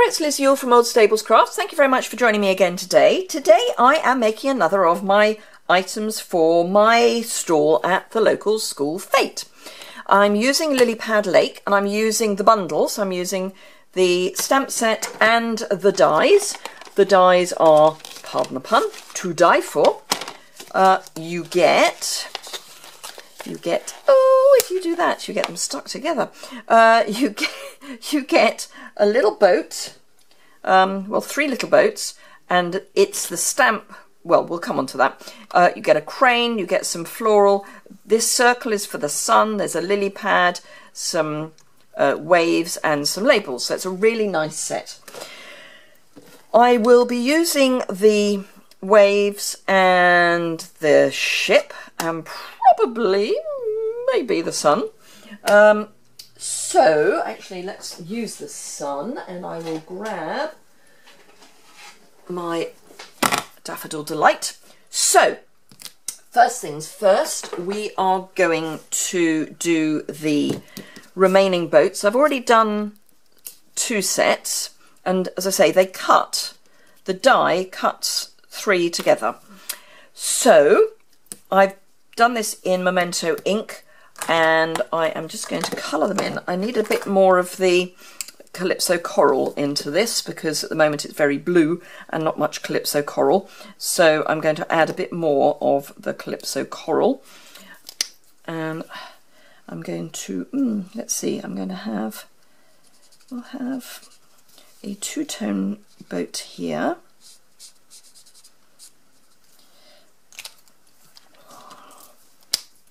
it's Liz Yuille from Old Stables Crafts. Thank you very much for joining me again today. Today I am making another of my items for my stall at the local school fete. I'm using Lilypad Lake and I'm using the bundles. I'm using the stamp set and the dies. The dies are, pardon the pun, to die for. You get, oh, if you do that, you get them stuck together. You get a little boat, well, 3 little boats, and it's the stamp. Well, we'll come on to that. You get a crane, you get some floral. This circle is for the sun. There's a lily pad, some waves, and some labels. So it's a really nice set. I will be using the waves and the ship, and probably, maybe the sun. So, actually, let's use the sun, and I will grab my Daffodil Delight. So, first things first, we are going to do the remaining boats. I've already done 2 sets, and as I say, they cut, the die cuts 3 together. So, I've done this in Memento ink, and I am just going to colour them in. I need a bit more of the Calypso Coral into this because at the moment it's very blue and not much Calypso Coral. So I'm going to add a bit more of the Calypso Coral. And I'm going to, let's see, I'm going to have, we'll have a 2-tone boat here.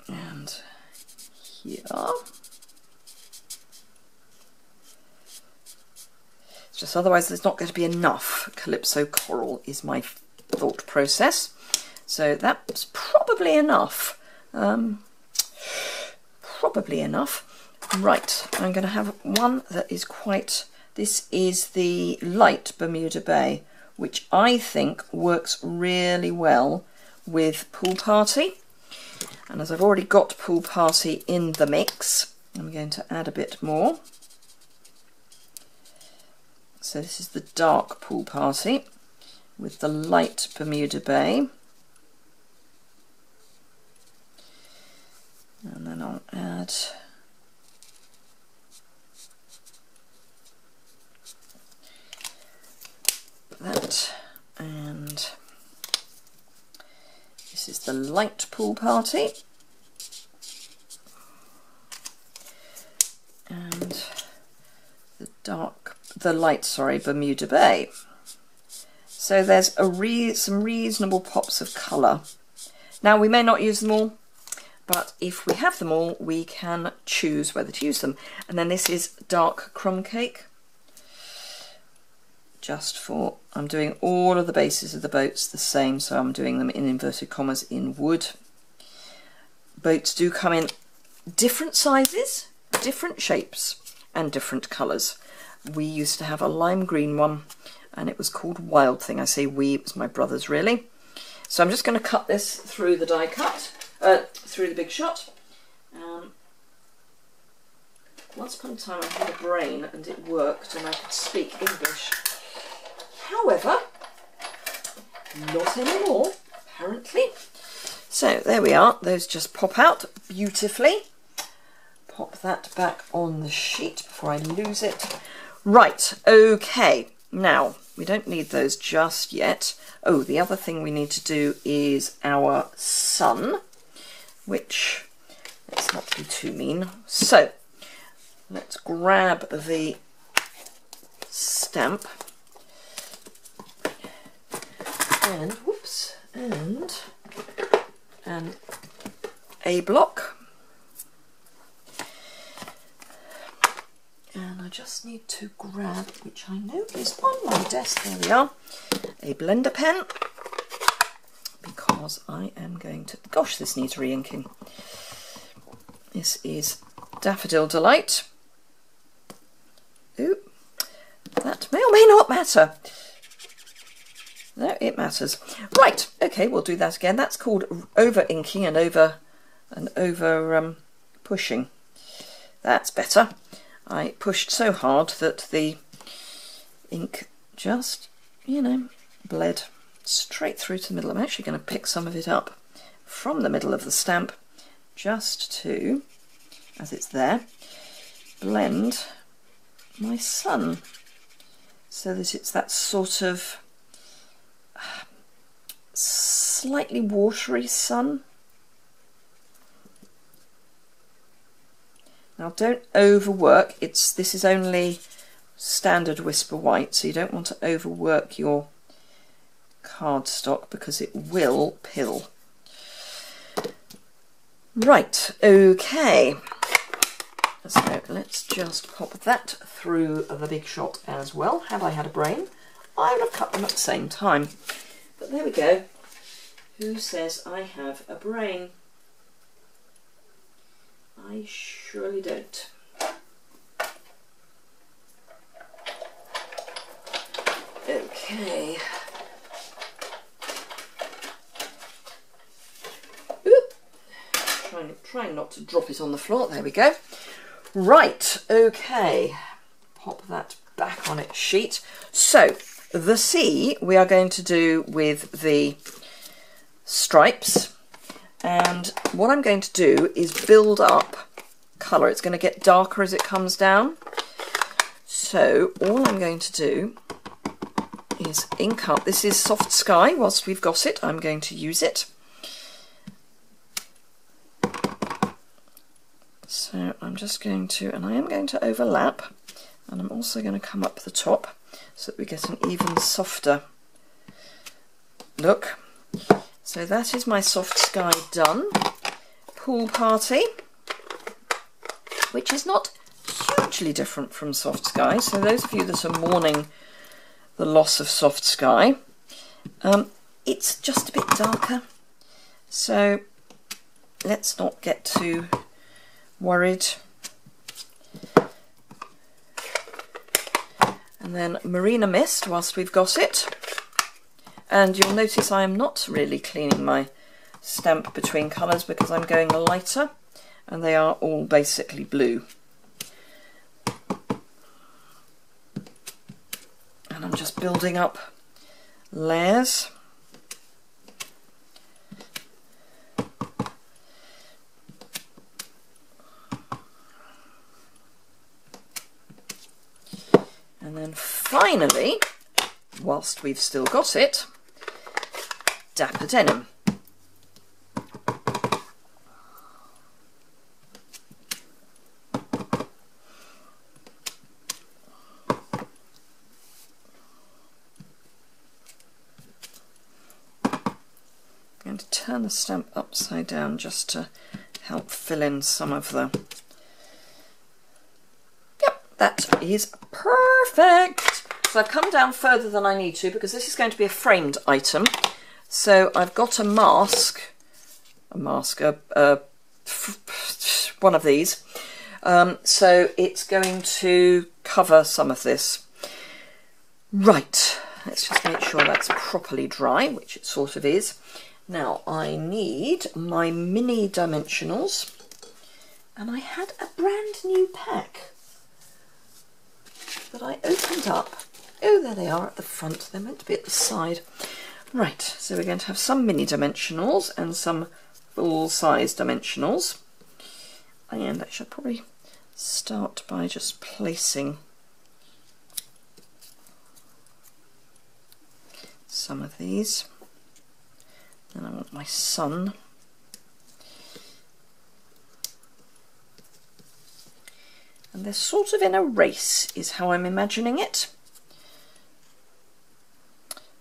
And here. It's just otherwise there's not going to be enough Calypso Coral is my thought process. So that's probably enough. Probably enough. Right, I'm going to have one that is quite, this is the light Bermuda Bay, which I think works really well with Pool Party. And as I've already got Pool Party in the mix, I'm going to add a bit more. So this is the dark Pool Party with the light Bermuda Bay. And then I'll add that, and this is the light Pool Party, and the dark, the light, sorry, Bermuda Bay. So there's some reasonable pops of colour. Now we may not use them all, but if we have them all, we can choose whether to use them. And then this is dark Crumb Cake. Just for, I'm doing all of the bases of the boats the same, so I'm doing them in inverted commas in wood. Boats do come in different sizes, different shapes, and different colours. We used to have a lime green one, and it was called Wild Thing. I say we, it was my brother's really. So I'm just going to cut this through the die cut, through the Big Shot. Once upon a time I had a brain and it worked and I could speak English. However, not anymore, apparently. So there we are, those just pop out beautifully. Pop that back on the sheet before I lose it. Right, okay, now we don't need those just yet. Oh, the other thing we need to do is our sun, which, let's not be too mean. So, let's grab the stamp. And, whoops, and a block. And I just need to grab, which I know is on my desk, there we are, a blender pen, because I am going to, gosh, this needs re-inking. This is Daffodil Delight. Ooh, that may or may not matter. No, it matters. Right, okay, we'll do that again. That's called over-inking and over pushing. That's better. I pushed so hard that the ink just, you know, bled straight through to the middle. I'm actually going to pick some of it up from the middle of the stamp just to, as it's there, blend my sun so that it's that sort of slightly watery sun. Now don't overwork, this is only standard Whisper White, so you don't want to overwork your cardstock because it will pill. Right, okay. So let's just pop that through the Big Shot as well. Had I had a brain, I would have cut them at the same time. But there we go. Who says I have a brain? I surely don't. Okay. Oop. Trying not to drop it on the floor. There we go. Right, okay. Pop that back on its sheet. So, the C we are going to do with the stripes. And what I'm going to do is build up colour. It's going to get darker as it comes down. So all I'm going to do is ink up. This is Soft Sky. Whilst we've got it, I'm going to use it. So I'm just going to, and I am going to overlap, and I'm also going to come up the top so that we get an even softer look. So that is my Soft Sky done. Pool Party, which is not hugely different from Soft Sky. So those of you that are mourning the loss of Soft Sky, it's just a bit darker. So let's not get too worried. And then Marina Mist, whilst we've got it. And you'll notice I am not really cleaning my stamp between colours because I'm going lighter and they are all basically blue. And I'm just building up layers. And then finally, whilst we've still got it, Dapper Denim. I'm going to turn the stamp upside down just to help fill in some of the... Yep, that is perfect. So I've come down further than I need to because this is going to be a framed item. So I've got one of these. So it's going to cover some of this. Right, let's just make sure that's properly dry, which it sort of is. Now I need my mini dimensionals, and I had a brand new pack that I opened up. Oh, there they are at the front. They're meant to be at the side. Right, so we're going to have some mini dimensionals and some full-size dimensionals. And I should probably start by just placing some of these. Then I want my sun. And they're sort of in a race, is how I'm imagining it.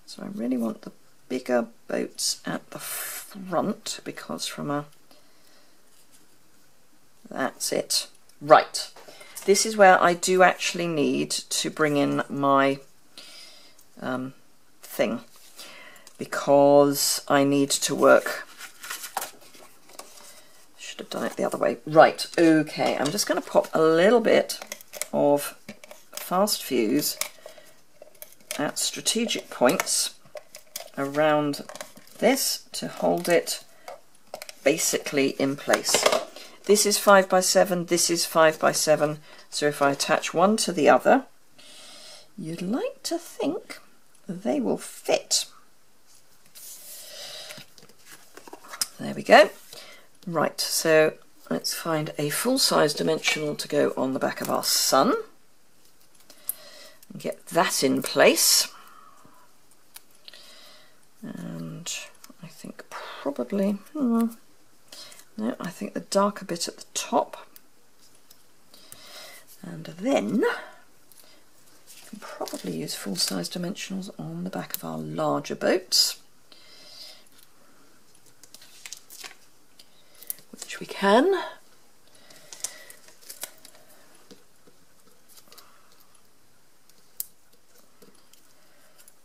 So I really want the bigger boats at the front because from a... That's it. Right. This is where I do actually need to bring in my thing because I need to work. Should have done it the other way. Right. Okay. I'm just going to pop a little bit of Fast Fuse at strategic points around this to hold it basically in place. This is 5 by 7, this is 5 by 7, so if I attach one to the other, you'd like to think they will fit. There we go. Right, so let's find a full-size dimensional to go on the back of our sun. And get that in place. And I think probably, no, I think the darker bit at the top. And then you can probably use full-size dimensionals on the back of our larger boats, which we can.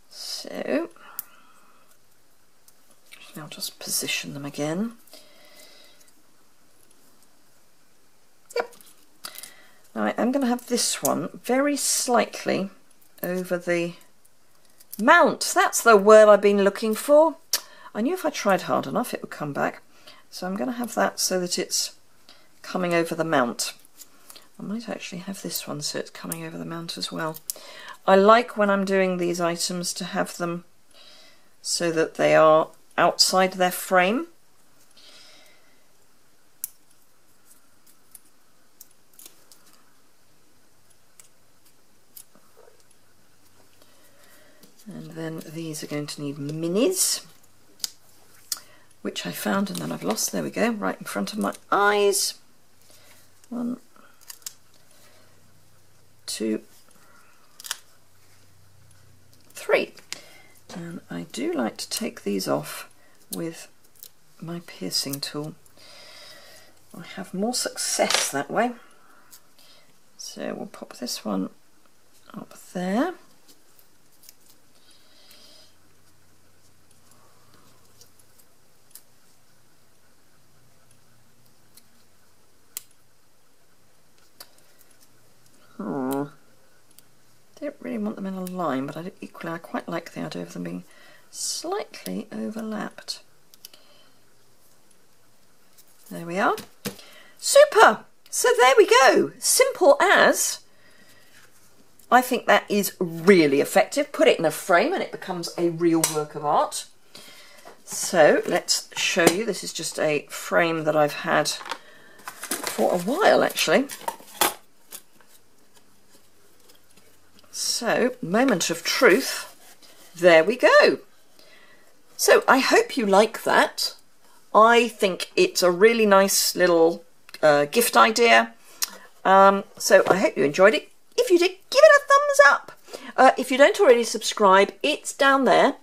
So I'll just position them again. Yep. Now I am going to have this one very slightly over the mount. That's the word I've been looking for. I knew if I tried hard enough it would come back. So I'm going to have that so that it's coming over the mount. I might actually have this one so it's coming over the mount as well. I like when I'm doing these items to have them so that they are outside their frame. And then these are going to need minis, which I found and then I've lost. There we go, right in front of my eyes. 1, 2, 3. And I do like to take these off with my piercing tool. I have more success that way. So we'll pop this one up there. Don't really want them in a line, but I quite like the idea of them being slightly overlapped. There we are. Super! So there we go. Simple as. I think that is really effective. Put it in a frame and it becomes a real work of art. So let's show you. This is just a frame that I've had for a while actually. So, moment of truth, there we go. So I hope you like that. I think it's a really nice little gift idea. So I hope you enjoyed it. If you did, give it a thumbs up. If you don't already subscribe, it's down there.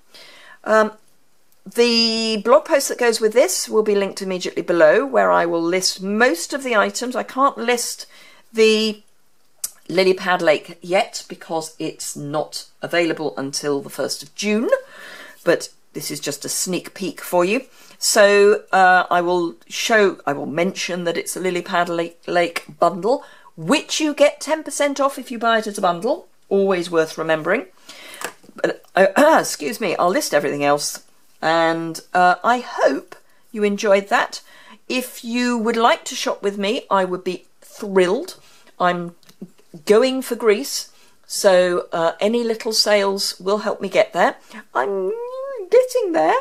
The blog post that goes with this will be linked immediately below, where I will list most of the items. I can't list the Lilypad Lake yet because it's not available until the 1st of June, but this is just a sneak peek for you. So I will mention that it's a Lilypad Lake bundle, which you get 10% off if you buy it as a bundle. Always worth remembering. But excuse me, I'll list everything else, and I hope you enjoyed that. If you would like to shop with me, I would be thrilled. I'm going for Greece, so any little sales will help me get there. I'm getting there,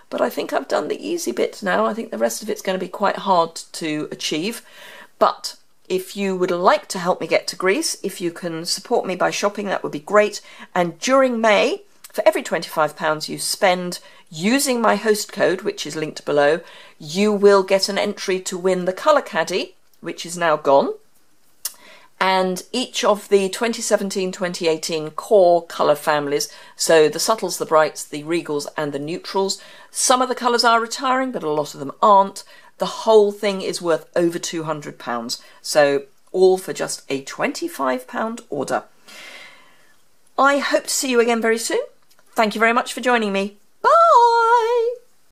but I think I've done the easy bits now. I think the rest of it's going to be quite hard to achieve. But if you would like to help me get to Greece, if you can support me by shopping, that would be great. And during May, for every £25 you spend using my host code, which is linked below, you will get an entry to win the Colour Caddy, which is now gone. And each of the 2017-2018 core colour families, so the subtles, the brights, the regals and the neutrals. Some of the colours are retiring, but a lot of them aren't. The whole thing is worth over £200, so all for just a £25 order. I hope to see you again very soon. Thank you very much for joining me.